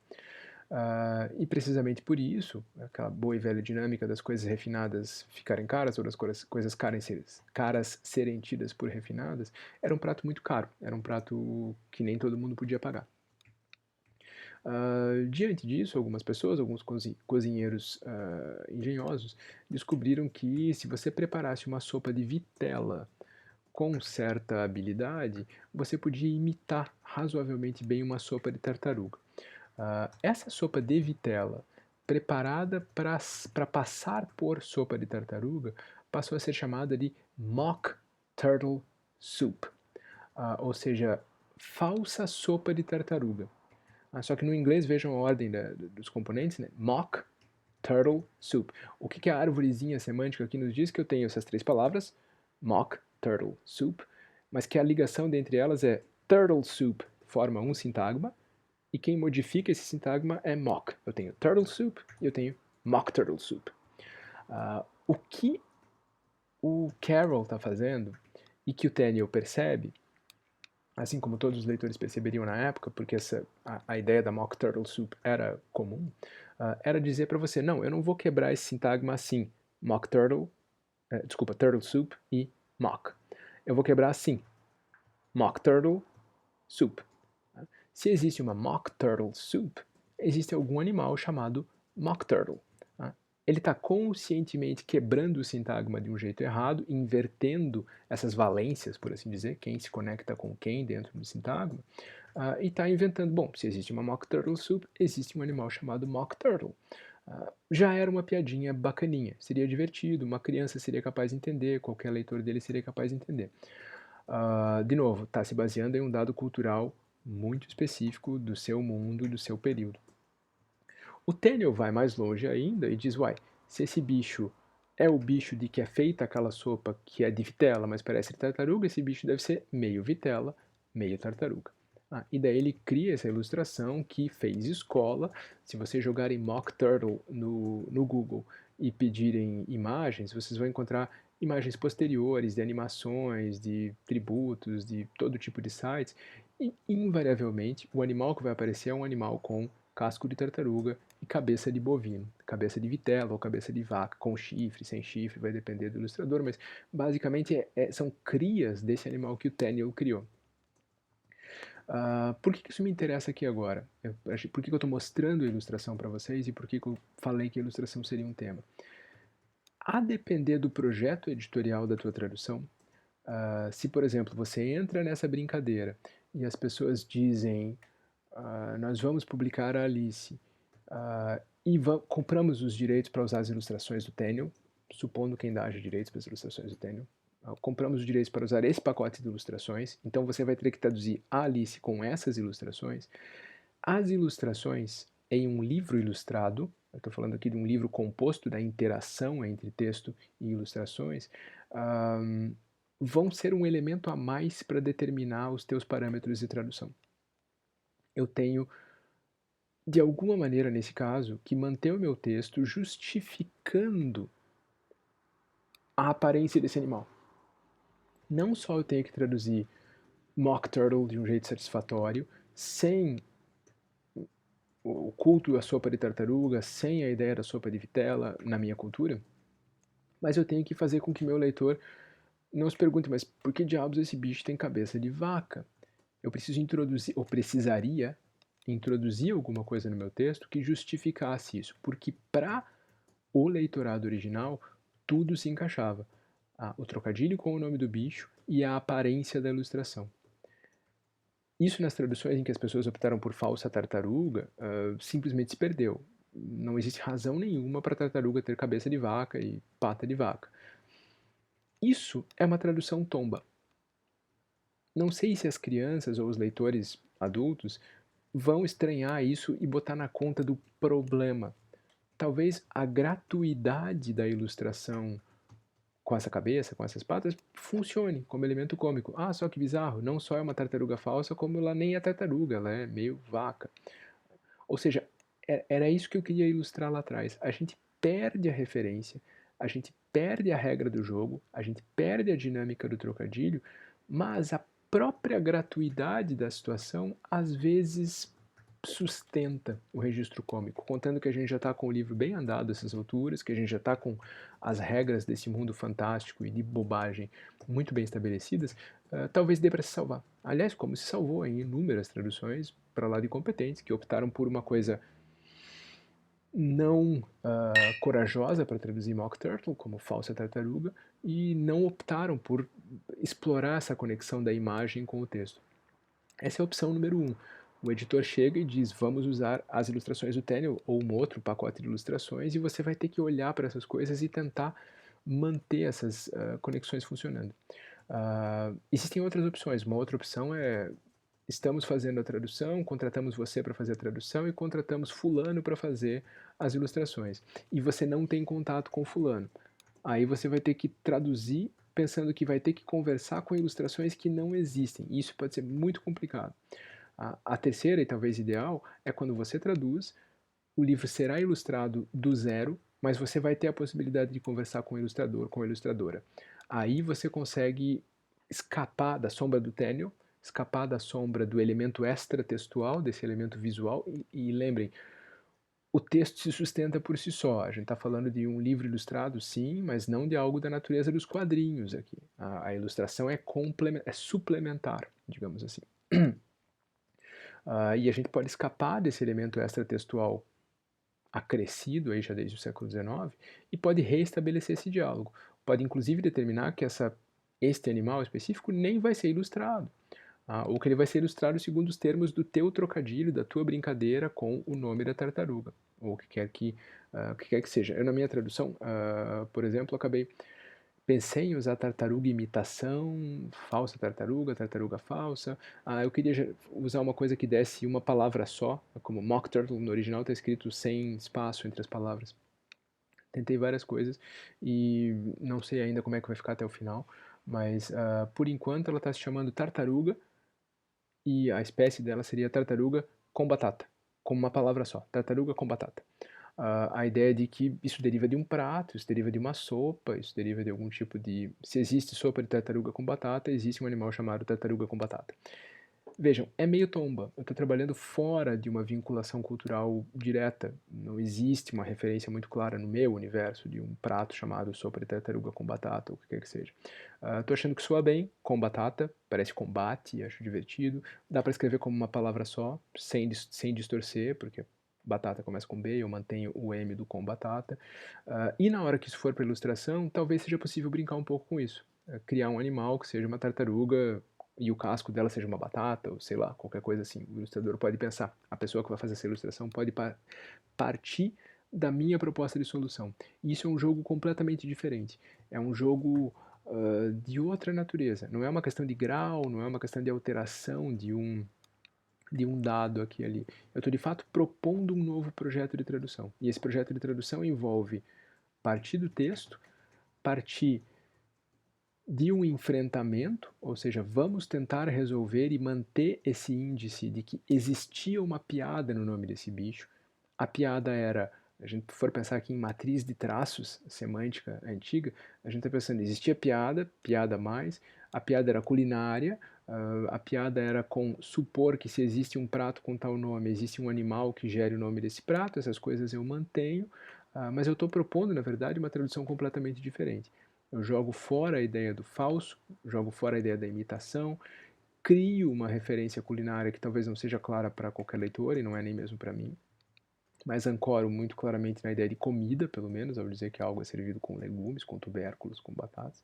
E precisamente por isso, aquela boa e velha dinâmica das coisas refinadas ficarem caras, ou das coisas caras serem tidas por refinadas, era um prato muito caro, era um prato que nem todo mundo podia pagar. Diante disso, algumas pessoas, alguns cozinheiros engenhosos, descobriram que se você preparasse uma sopa de vitela com certa habilidade, você podia imitar razoavelmente bem uma sopa de tartaruga. Essa sopa de vitela, preparada para passar por sopa de tartaruga, passou a ser chamada de Mock Turtle Soup, ou seja, falsa sopa de tartaruga. Só que no inglês, vejam a ordem dos componentes, né? Mock Turtle Soup. O que a árvorezinha semântica aqui nos diz? Que eu tenho essas três palavras, Mock Turtle Soup, mas que a ligação dentre elas é Turtle Soup forma um sintagma, e quem modifica esse sintagma é mock. Eu tenho turtle soup e eu tenho mock turtle soup. O que o Carroll está fazendo e que o Tenniel percebe, assim como todos os leitores perceberiam na época, porque a ideia da mock turtle soup era comum, era dizer para você, não, eu não vou quebrar esse sintagma assim, mock turtle, turtle soup e mock. Eu vou quebrar assim, mock turtle soup. Se existe uma mock turtle soup, existe algum animal chamado mock turtle. Ele está conscientemente quebrando o sintagma de um jeito errado, invertendo essas valências, por assim dizer, quem se conecta com quem dentro do sintagma, e está inventando, bom, se existe uma mock turtle soup, existe um animal chamado mock turtle. Já era uma piadinha bacaninha, seria divertido, uma criança seria capaz de entender, qualquer leitor dele seria capaz de entender. De novo, está se baseando em um dado cultural muito específico do seu mundo, do seu período. O Tenniel vai mais longe ainda e diz, uai, se esse bicho é o bicho de que é feita aquela sopa que é de vitela, mas parece tartaruga, esse bicho deve ser meio vitela, meio tartaruga. E daí ele cria essa ilustração que fez escola. Se vocês jogarem Mock Turtle no Google e pedirem imagens, vocês vão encontrar imagens posteriores de animações, de tributos, de todo tipo de sites, e invariavelmente o animal que vai aparecer é um animal com casco de tartaruga e cabeça de bovino, cabeça de vitela ou cabeça de vaca, com chifre, sem chifre, vai depender do ilustrador, mas basicamente são crias desse animal que o Tenniel criou. Por que isso me interessa aqui agora? Por que eu estou mostrando a ilustração para vocês e por que eu falei que a ilustração seria um tema? A depender do projeto editorial da tua tradução, se, por exemplo, você entra nessa brincadeira e as pessoas dizem nós vamos publicar a Alice e compramos os direitos para usar as ilustrações do Tenniel, supondo que ainda haja direitos para as ilustrações do Tenniel, compramos os direitos para usar esse pacote de ilustrações, então você vai ter que traduzir a Alice com essas ilustrações. As ilustrações em um livro ilustrado, eu estou falando aqui de um livro composto da interação entre texto e ilustrações, vão ser um elemento a mais para determinar os teus parâmetros de tradução. Eu tenho, de alguma maneira nesse caso, que manter o meu texto justificando a aparência desse animal. Não só eu tenho que traduzir Mock Turtle de um jeito satisfatório, sem o culto à sopa de tartaruga, sem a ideia da sopa de vitela na minha cultura, mas eu tenho que fazer com que meu leitor não se pergunte, mas por que diabos esse bicho tem cabeça de vaca? Eu preciso introduzir, ou precisaria introduzir alguma coisa no meu texto que justificasse isso, porque para o leitorado original tudo se encaixava. O trocadilho com o nome do bicho e a aparência da ilustração. Isso nas traduções em que as pessoas optaram por falsa tartaruga, simplesmente se perdeu. Não existe razão nenhuma para a tartaruga ter cabeça de vaca e pata de vaca. Isso é uma tradução tomba. Não sei se as crianças ou os leitores adultos vão estranhar isso e botar na conta do problema. Talvez a gratuidade da ilustração com essa cabeça, com essas patas, funcione como elemento cômico. Ah, só que bizarro, não só é uma tartaruga falsa, como ela nem é tartaruga, ela é meio vaca. Ou seja, era isso que eu queria ilustrar lá atrás. A gente perde a referência, a gente perde a regra do jogo, a gente perde a dinâmica do trocadilho, mas a própria gratuidade da situação às vezes sustenta o registro cômico, contando que a gente já está com o livro bem andado a essas alturas, que a gente já está com as regras desse mundo fantástico e de bobagem muito bem estabelecidas, talvez dê para se salvar. Aliás, como se salvou em inúmeras traduções para lá de competentes, que optaram por uma coisa não corajosa para traduzir Mock Turtle, como falsa tartaruga, e não optaram por explorar essa conexão da imagem com o texto. Essa é a opção número 1. O editor chega e diz, vamos usar as ilustrações do Tenniel ou um outro pacote de ilustrações, e você vai ter que olhar para essas coisas e tentar manter essas conexões funcionando. Existem outras opções. Uma outra opção é, estamos fazendo a tradução, contratamos você para fazer a tradução e contratamos fulano para fazer as ilustrações. E você não tem contato com fulano. Aí você vai ter que traduzir pensando que vai ter que conversar com ilustrações que não existem. E isso pode ser muito complicado. A terceira, e talvez ideal, é quando você traduz, o livro será ilustrado do zero, mas você vai ter a possibilidade de conversar com o ilustrador, com a ilustradora. Aí você consegue escapar da sombra do Tenniel, escapar da sombra do elemento extratextual, desse elemento visual, e lembrem, o texto se sustenta por si só. A gente está falando de um livro ilustrado, sim, mas não de algo da natureza dos quadrinhos aqui. A ilustração é suplementar, digamos assim. E a gente pode escapar desse elemento extratextual acrescido aí já desde o século XIX e pode reestabelecer esse diálogo. Pode inclusive determinar que este animal específico nem vai ser ilustrado. Ou que ele vai ser ilustrado segundo os termos do teu trocadilho, da tua brincadeira com o nome da tartaruga, ou o que quer que seja. Eu, na minha tradução, por exemplo, pensei em usar tartaruga imitação, falsa tartaruga, tartaruga falsa. Eu queria usar uma coisa que desse uma palavra só, como mock turtle no original está escrito sem espaço entre as palavras. Tentei várias coisas e não sei ainda como é que vai ficar até o final, mas por enquanto ela está se chamando tartaruga e a espécie dela seria tartaruga com batata, como uma palavra só, tartaruga com batata. A ideia de que isso deriva de um prato, isso deriva de uma sopa, isso deriva de algum tipo de... Se existe sopa de tartaruga com batata, existe um animal chamado tartaruga com batata. Vejam, é meio tomba. Eu estou trabalhando fora de uma vinculação cultural direta. Não existe uma referência muito clara no meu universo de um prato chamado sopa de tartaruga com batata, ou o que quer que seja. Estou achando que soa bem, com batata, parece combate, acho divertido. Dá para escrever como uma palavra só, sem distorcer, porque batata começa com B, eu mantenho o M do com batata. E na hora que isso for para ilustração, talvez seja possível brincar um pouco com isso. Criar um animal que seja uma tartaruga e o casco dela seja uma batata, ou sei lá, qualquer coisa assim. O ilustrador pode pensar, a pessoa que vai fazer essa ilustração pode partir da minha proposta de solução. E isso é um jogo completamente diferente. É um jogo de outra natureza. Não é uma questão de grau, não é uma questão de alteração de um dado aqui e ali. Eu estou de fato propondo um novo projeto de tradução. E esse projeto de tradução envolve partir do texto, partir de um enfrentamento, ou seja, vamos tentar resolver e manter esse índice de que existia uma piada no nome desse bicho. A piada era, a gente for pensar aqui em matriz de traços, semântica antiga, a gente está pensando, existia piada, piada mais, a piada era culinária, a piada era com supor que se existe um prato com tal nome, existe um animal que gere o nome desse prato, essas coisas eu mantenho, mas eu estou propondo, na verdade, uma tradução completamente diferente. Eu jogo fora a ideia do falso, jogo fora a ideia da imitação, crio uma referência culinária que talvez não seja clara para qualquer leitor e não é nem mesmo para mim, mas ancoro muito claramente na ideia de comida, pelo menos, ao dizer que algo é servido com legumes, com tubérculos, com batatas,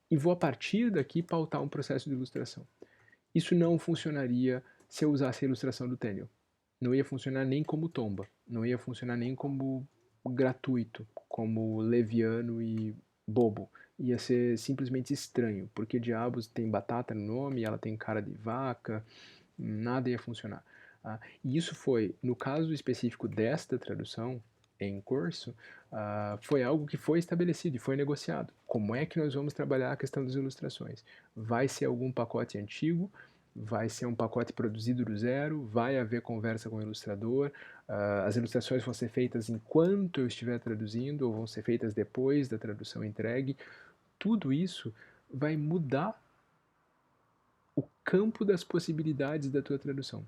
e vou a partir daqui pautar um processo de ilustração. Isso não funcionaria se eu usasse a ilustração do Tenniel. Não ia funcionar nem como Tomba, não ia funcionar nem como gratuito, como leviano e bobo. Ia ser simplesmente estranho, porque diabos tem batata no nome, ela tem cara de vaca, nada ia funcionar. E isso foi, no caso específico desta tradução, em curso, foi algo que foi estabelecido e foi negociado. Como é que nós vamos trabalhar a questão das ilustrações? Vai ser algum pacote antigo? Vai ser um pacote produzido do zero? Vai haver conversa com o ilustrador? As ilustrações vão ser feitas enquanto eu estiver traduzindo ou vão ser feitas depois da tradução entregue? Tudo isso vai mudar o campo das possibilidades da tua tradução.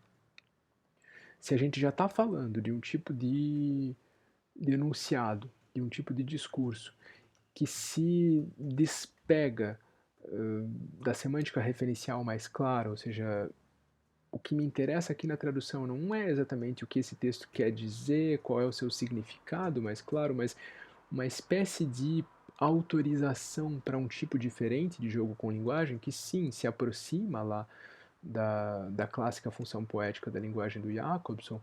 Se a gente já está falando de um tipo de enunciado, de um tipo de discurso que se despega da semântica referencial mais clara, ou seja, o que me interessa aqui na tradução não é exatamente o que esse texto quer dizer, qual é o seu significado mais claro, mas uma espécie de autorização para um tipo diferente de jogo com linguagem que sim se aproxima lá da clássica função poética da linguagem do Jacobson,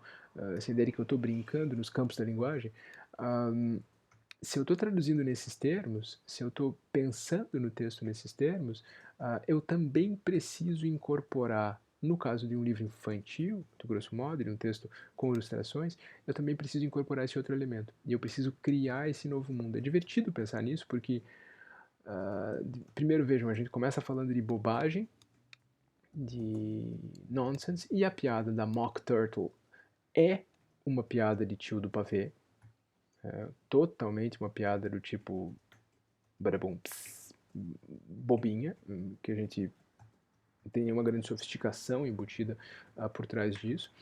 essa ideia de que eu estou brincando nos campos da linguagem. Se eu estou traduzindo nesses termos, se eu estou pensando no texto nesses termos, eu também preciso incorporar, no caso de um livro infantil, do grosso modo, de um texto com ilustrações, eu também preciso incorporar esse outro elemento. E eu preciso criar esse novo mundo. É divertido pensar nisso, porque, primeiro vejam, a gente começa falando de bobagem, de nonsense, e a piada da Mock Turtle é uma piada de tio do pavê, totalmente uma piada do tipo barabum, pss, bobinha, que a gente tem nenhuma grande sofisticação embutida por trás disso.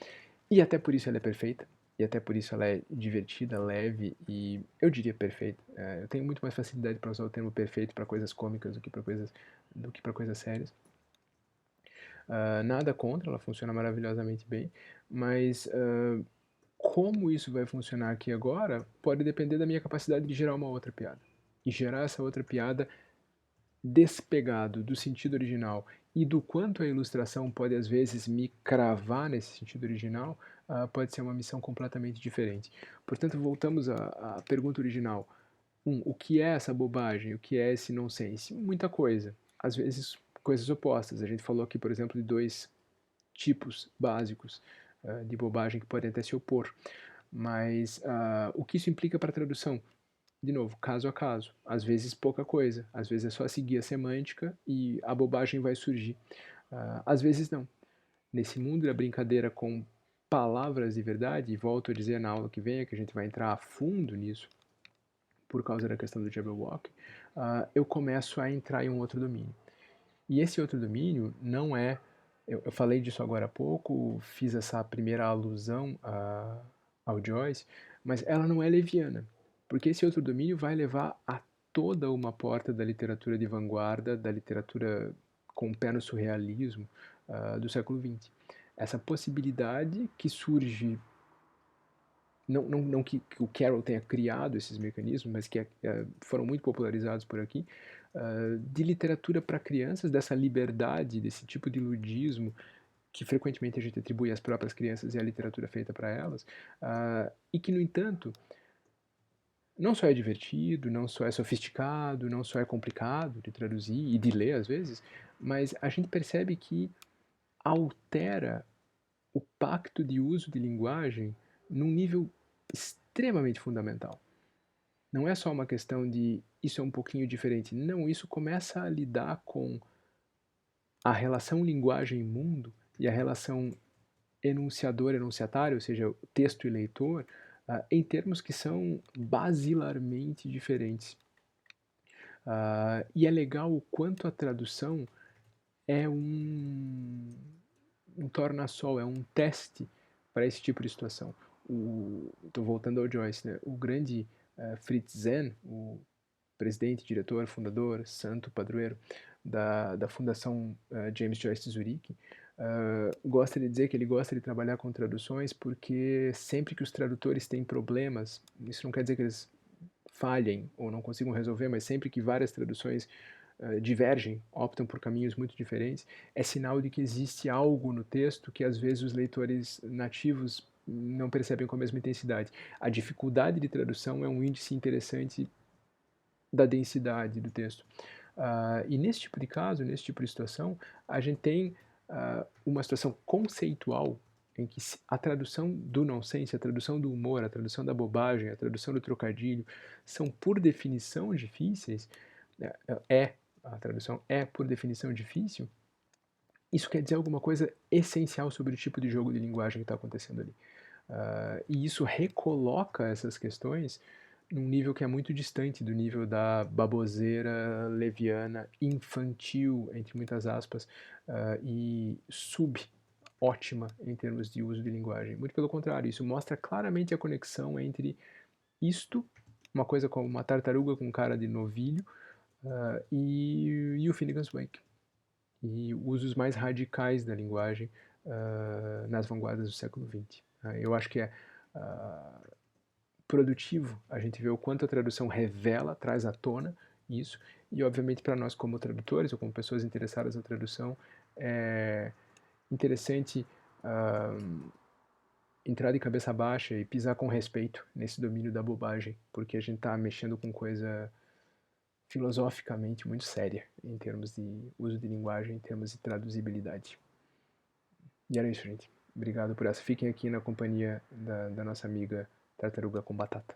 E até por isso ela é perfeita, e até por isso ela é divertida, leve e eu diria perfeita. Eu tenho muito mais facilidade para usar o termo perfeito para coisas cômicas do que para coisas sérias. Nada contra, ela funciona maravilhosamente bem, mas como isso vai funcionar aqui agora pode depender da minha capacidade de gerar uma outra piada. E gerar essa outra piada despegado do sentido original e do quanto a ilustração pode às vezes me cravar nesse sentido original, pode ser uma missão completamente diferente. Portanto, voltamos à pergunta original. O que é essa bobagem? O que é esse nonsense? Muita coisa. Às vezes, coisas opostas. A gente falou aqui, por exemplo, de dois tipos básicos de bobagem que podem até se opor. Mas o que isso implica para a tradução? De novo, caso a caso. Às vezes pouca coisa, às vezes é só seguir a semântica e a bobagem vai surgir. Às vezes não. Nesse mundo da brincadeira com palavras de verdade, e volto a dizer na aula que vem, que a gente vai entrar a fundo nisso, por causa da questão do Jabberwock, eu começo a entrar em um outro domínio. E esse outro domínio não é. Eu falei disso agora há pouco, fiz essa primeira alusão ao Joyce, mas ela não é leviana, porque esse outro domínio vai levar a toda uma porta da literatura de vanguarda, da literatura com o pé no surrealismo do século XX. Essa possibilidade que surge, não que o Carroll tenha criado esses mecanismos, mas que foram muito popularizados por aqui, de literatura para crianças, dessa liberdade, desse tipo de ludismo que frequentemente a gente atribui às próprias crianças e à literatura feita para elas, e que, no entanto, não só é divertido, não só é sofisticado, não só é complicado de traduzir e de ler às vezes, mas a gente percebe que altera o pacto de uso de linguagem num nível extremamente fundamental. Não é só uma questão de isso é um pouquinho diferente. Não, isso começa a lidar com a relação linguagem-mundo e a relação enunciador-enunciatário, ou seja, texto e leitor, em termos que são basilarmente diferentes. E é legal o quanto a tradução é um torna-sol, é um teste para esse tipo de situação. Estou voltando ao Joyce, né? O grande Fritz Zen, o presidente, diretor, fundador, santo padroeiro da Fundação James Joyce de Zurique, gosta de dizer que ele gosta de trabalhar com traduções porque sempre que os tradutores têm problemas, isso não quer dizer que eles falhem ou não consigam resolver, mas sempre que várias traduções divergem, optam por caminhos muito diferentes, é sinal de que existe algo no texto que às vezes os leitores nativos não percebem com a mesma intensidade. A dificuldade de tradução é um índice interessante da densidade do texto. E nesse tipo de caso, nesse tipo de situação, a gente tem uma situação conceitual em que a tradução do nonsense, a tradução do humor, a tradução da bobagem, a tradução do trocadilho, são por definição difíceis, a tradução é por definição difícil, isso quer dizer alguma coisa essencial sobre o tipo de jogo de linguagem que está acontecendo ali. E isso recoloca essas questões num nível que é muito distante do nível da baboseira leviana, infantil, entre muitas aspas, e ótima em termos de uso de linguagem. Muito pelo contrário, isso mostra claramente a conexão entre isto, uma coisa como uma tartaruga com cara de novilho, e o Finnegan's Wake. E usos mais radicais da linguagem nas vanguardas do século XX. Eu acho que é produtivo a gente ver o quanto a tradução revela, traz à tona isso, e obviamente para nós como tradutores ou como pessoas interessadas na tradução é interessante entrar de cabeça baixa e pisar com respeito nesse domínio da bobagem, porque a gente está mexendo com coisa filosoficamente muito séria em termos de uso de linguagem, em termos de traduzibilidade. E era isso, gente. Obrigado por essa. Fiquem aqui na companhia da nossa amiga Tartaruga com Batata.